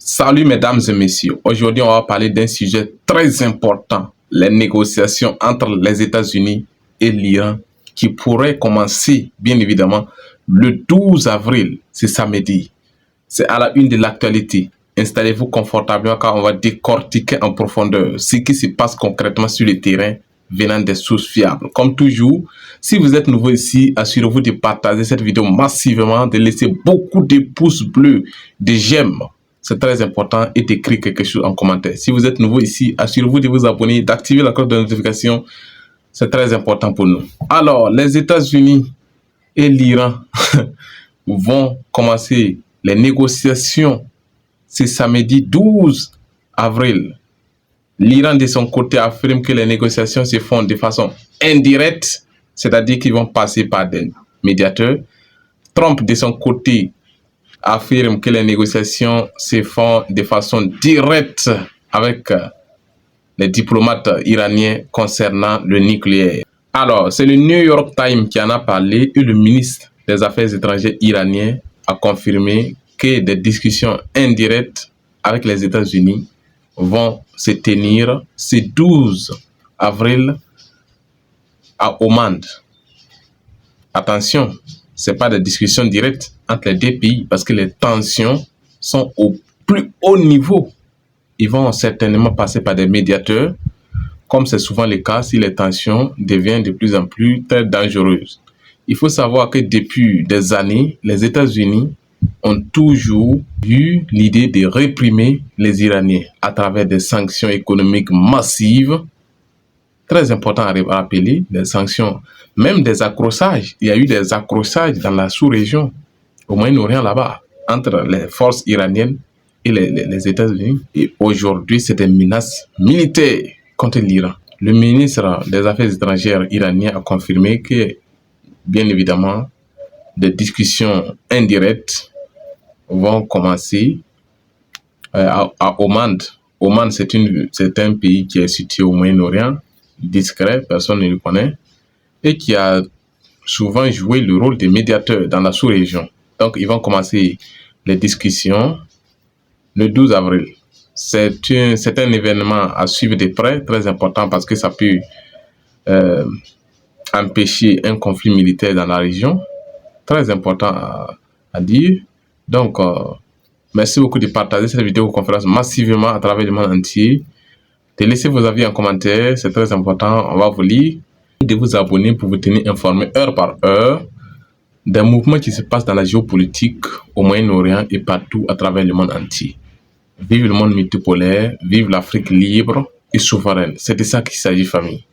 Salut mesdames et messieurs, aujourd'hui on va parler d'un sujet très important, les négociations entre les États-Unis et l'Iran qui pourraient commencer bien évidemment le 12 avril, c'est samedi. C'est à la une de l'actualité. Installez-vous confortablement car on va décortiquer en profondeur ce qui se passe concrètement sur le terrain venant des sources fiables. Comme toujours, si vous êtes nouveau ici, assurez-vous de partager cette vidéo massivement, de laisser beaucoup de pouces bleus, de j'aime. C'est très important et d'écrire quelque chose en commentaire. Si vous êtes nouveau ici, assurez-vous de vous abonner, d'activer la cloche de notification. C'est très important pour nous. Alors, les États-Unis et l'Iran vont commencer les négociations ce samedi 12 avril. L'Iran, de son côté, affirme que les négociations se font de façon indirecte, c'est-à-dire qu'ils vont passer par des médiateurs. Trump, de son côté, affirme que les négociations se font de façon directe avec les diplomates iraniens concernant le nucléaire. Alors, c'est le New York Times qui en a parlé et le ministre des Affaires étrangères iranien a confirmé que des discussions indirectes avec les États-Unis vont se tenir ce 12 avril à Oman. Attention, ce n'est pas des discussions directes entre les deux pays parce que les tensions sont au plus haut niveau. Ils vont certainement passer par des médiateurs, comme c'est souvent le cas si les tensions deviennent de plus en plus très dangereuses. Il faut savoir que depuis des années, les États-Unis ont toujours eu l'idée de réprimer les Iraniens à travers des sanctions économiques massives. Très important à rappeler, des sanctions, même des accrochages. Il y a eu des accrochages dans la sous-région, au Moyen-Orient là-bas, entre les forces iraniennes et les États-Unis. Et aujourd'hui, c'est des menaces militaires contre l'Iran. Le ministre des Affaires étrangères iranien a confirmé que, bien évidemment, des discussions indirectes vont commencer à Oman. Oman, c'est un pays qui est situé au Moyen-Orient, discret, personne ne le connaît, et qui a souvent joué le rôle de médiateur dans la sous-région. Donc, ils vont commencer les discussions le 12 avril. C'est un événement à suivre de près, très important parce que ça peut empêcher un conflit militaire dans la région. Très important à dire. Donc, merci beaucoup de partager cette vidéoconférence massivement à travers le monde entier. De laisser vos avis en commentaire, c'est très important, on va vous lire. De vous abonner pour vous tenir informé heure par heure des mouvements qui se passent dans la géopolitique au Moyen-Orient et partout à travers le monde entier. Vive le monde multipolaire, vive l'Afrique libre et souveraine. C'est de ça qu'il s'agit, famille.